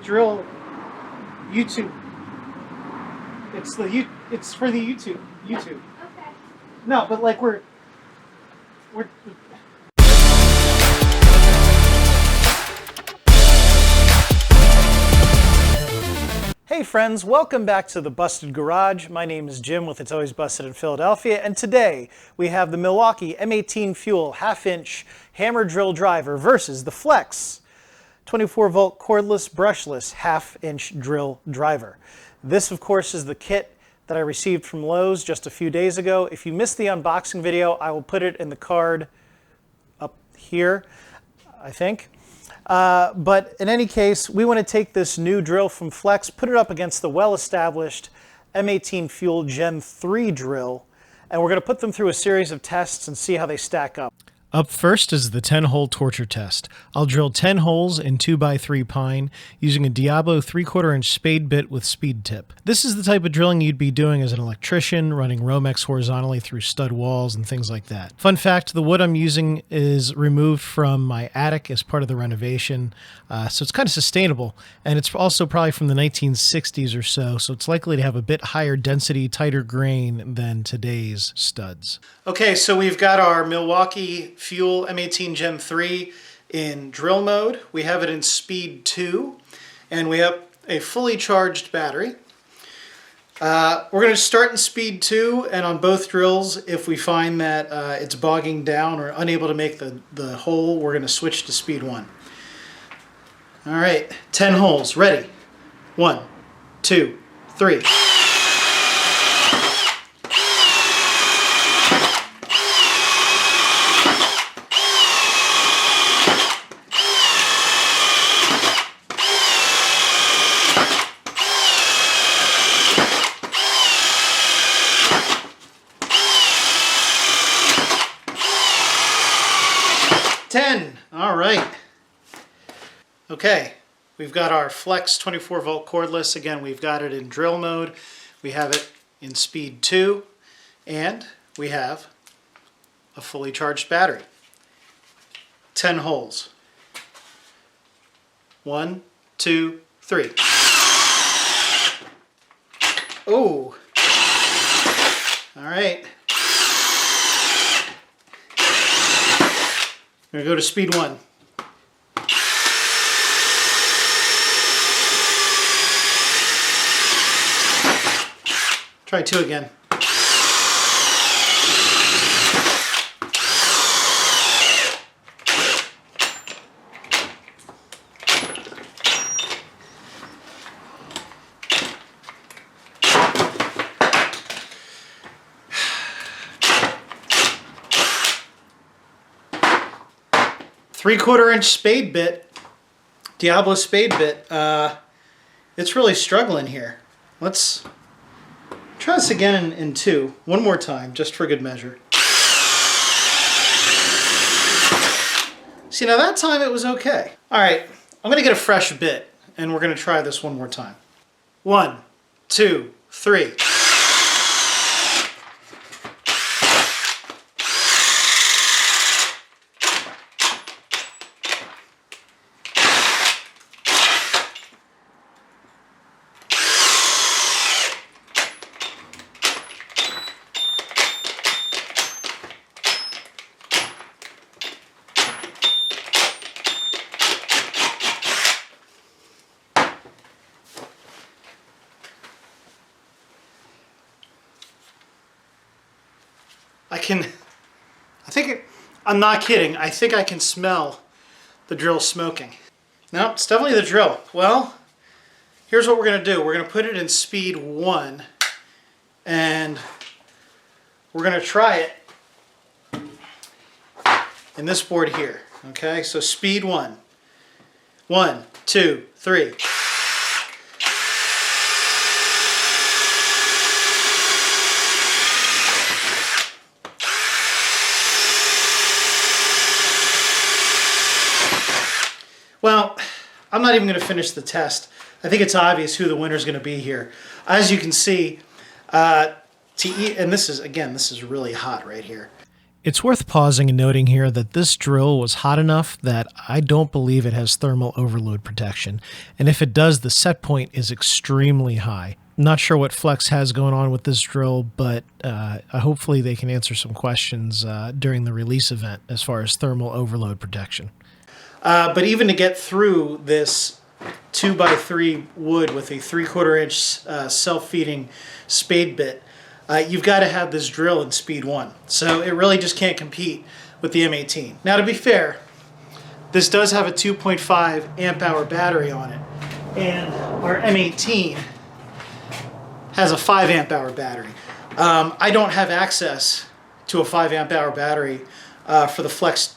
drill YouTube. It's for the YouTube. Okay. No, but like we're Hey friends, welcome back to the Busted Garage. My name is Jim with It's Always Busted in Philadelphia, and today we have the Milwaukee M18 Fuel half-inch hammer drill driver versus the Flex 24-volt cordless brushless half-inch drill driver. This, of course, is the kit that I received from Lowe's just a few days ago. If you missed the unboxing video, I will put it in the card up here, I think. But in any case, we want to take this new drill from Flex, put it up against the well-established M18 Fuel Gen 3 drill, and we're going to put them through a series of tests and see how they stack up. Up first is the 10-hole torture test. I'll drill 10 holes in 2x3 pine using a Diablo 3/4-inch spade bit with speed tip. This is the type of drilling you'd be doing as an electrician, running Romex horizontally through stud walls and things like that. Fun fact, the wood I'm using is removed from my attic as part of the renovation, so it's kind of sustainable, and it's also probably from the 1960s or so it's likely to have a bit higher density, tighter grain than today's studs. Okay, so we've got our Milwaukee Fuel M18 Gen 3 in drill mode. We have it in speed 2, and we have a fully charged battery. We're going to start in speed 2, and on both drills, if we find that it's bogging down or unable to make the hole, we're going to switch to speed 1. All right, 10 holes, ready. 1, 2, 3. All right. Okay, we've got our Flex 24-volt cordless. Again, we've got it in drill mode. We have it in speed 2, and we have a fully charged battery. 10 holes. 1, 2, 3. Oh. All right. We're going to go to speed 1. Try 2 again. Three-quarter-inch spade bit, Diablo spade bit. It's really struggling here. Let's try this again in 2. One more time, just for good measure. See, now that time it was okay. All right, I'm gonna get a fresh bit, and we're gonna try this one more time. 1, 2, 3. I'm not kidding. I think I can smell the drill smoking. No, it's definitely the drill. Well, here's what we're going to do. We're going to put it in speed 1, and we're going to try it in this board here. Okay, so speed 1. 1, 2, 3. Well, I'm not even going to finish the test. I think it's obvious who the winner is going to be here. As you can see, and this is really hot right here. It's worth pausing and noting here that this drill was hot enough that I don't believe it has thermal overload protection, and if it does, the set point is extremely high. I'm not sure what Flex has going on with this drill, but hopefully they can answer some questions during the release event as far as thermal overload protection. But even to get through this 2x3 wood with a 3/4 inch self-feeding spade bit, you've got to have this drill in speed 1. So it really just can't compete with the M18. Now, to be fair, this does have a 2.5 amp hour battery on it, and our M18 has a 5 amp hour battery. I don't have access to a 5 amp hour battery for the Flex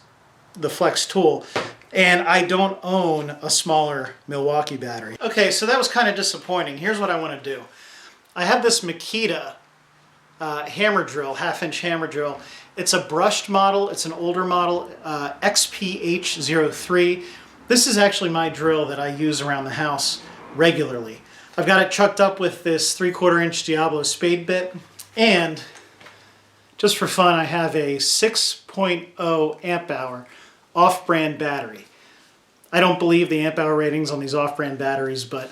tool, and I don't own a smaller Milwaukee battery. Okay, so that was kind of disappointing. Here's what I want to do. I have this Makita hammer drill, 1/2-inch hammer drill. It's a brushed model. It's an older model, XPH03. This is actually my drill that I use around the house regularly. I've got it chucked up with this 3/4 inch Diablo spade bit, and just for fun, I have a 6.0 amp hour off-brand battery. I don't believe the amp hour ratings on these off-brand batteries, but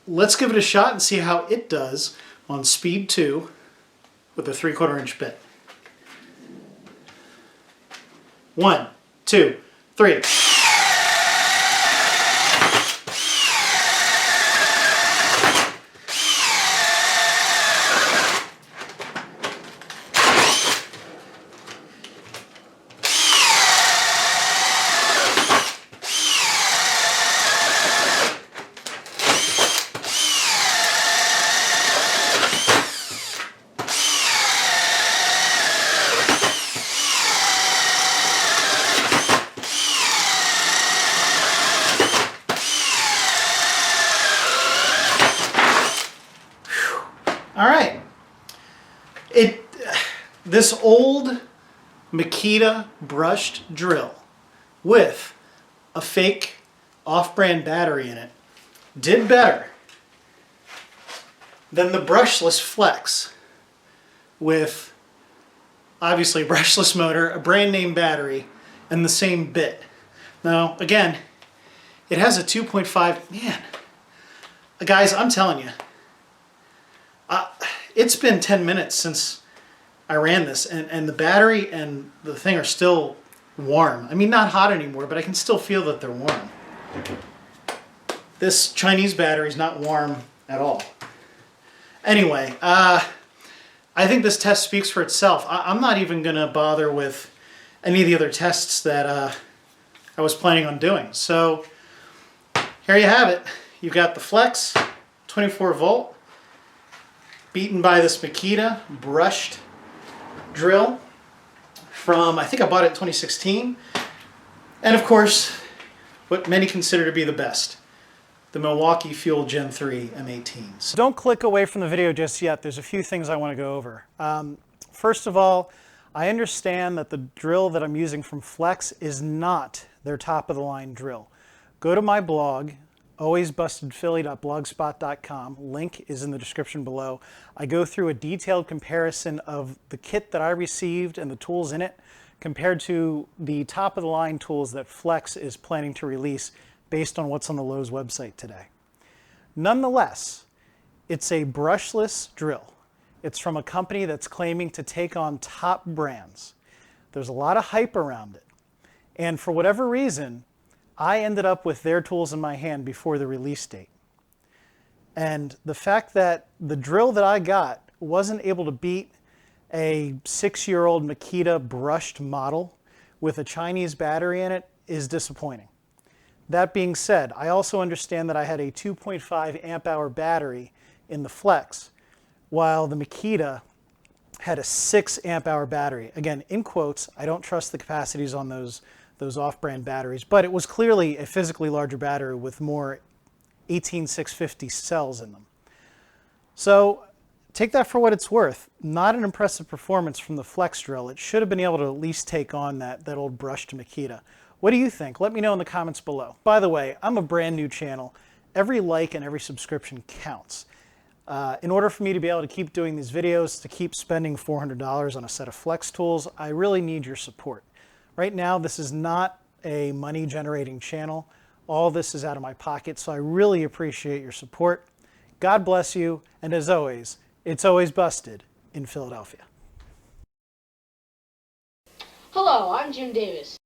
let's give it a shot and see how it does on speed 2 with a 3/4 inch bit. 1, 2, 3. All right, this old Makita brushed drill with a fake off-brand battery in it did better than the brushless Flex with obviously a brushless motor, a brand name battery, and the same bit. Now, again, it has a 2.5, man, guys, I'm telling you, it's been 10 minutes since I ran this, and the battery and the thing are still warm. I mean, not hot anymore, but I can still feel that they're warm. This Chinese battery is not warm at all. Anyway, I think this test speaks for itself. I'm not even going to bother with any of the other tests that I was planning on doing. So here you have it. You've got the Flex 24 volt beaten by this Makita brushed drill from, I think I bought it in 2016. And of course, what many consider to be the best, the Milwaukee Fuel Gen 3 M18. So don't click away from the video just yet. There's a few things I want to go over. First of all, I understand that the drill that I'm using from Flex is not their top-of-the-line drill. Go to my blog, alwaysbustedphilly.blogspot.com. Link is in the description below. I go through a detailed comparison of the kit that I received and the tools in it compared to the top-of-the-line tools that Flex is planning to release based on what's on the Lowe's website today. Nonetheless, it's a brushless drill. It's from a company that's claiming to take on top brands. There's a lot of hype around it. And for whatever reason, I ended up with their tools in my hand before the release date. And the fact that the drill that I got wasn't able to beat a 6-year-old Makita brushed model with a Chinese battery in it is disappointing. That being said, I also understand that I had a 2.5 amp hour battery in the Flex, while the Makita had a 6 amp hour battery. Again, in quotes, I don't trust the capacities on those off-brand batteries, but it was clearly a physically larger battery with more 18650 cells in them. So take that for what it's worth. Not an impressive performance from the Flex drill. It should have been able to at least take on that old brushed Makita. What do you think? Let me know in the comments below. By the way, I'm a brand new channel. Every like and every subscription counts. In order for me to be able to keep doing these videos, to keep spending $400 on a set of flex tools, I really need your support. Right now, this is not a money generating channel. All this is out of my pocket, so I really appreciate your support. God bless you, and as always, it's always busted in Philadelphia. Hello, I'm Jim Davis.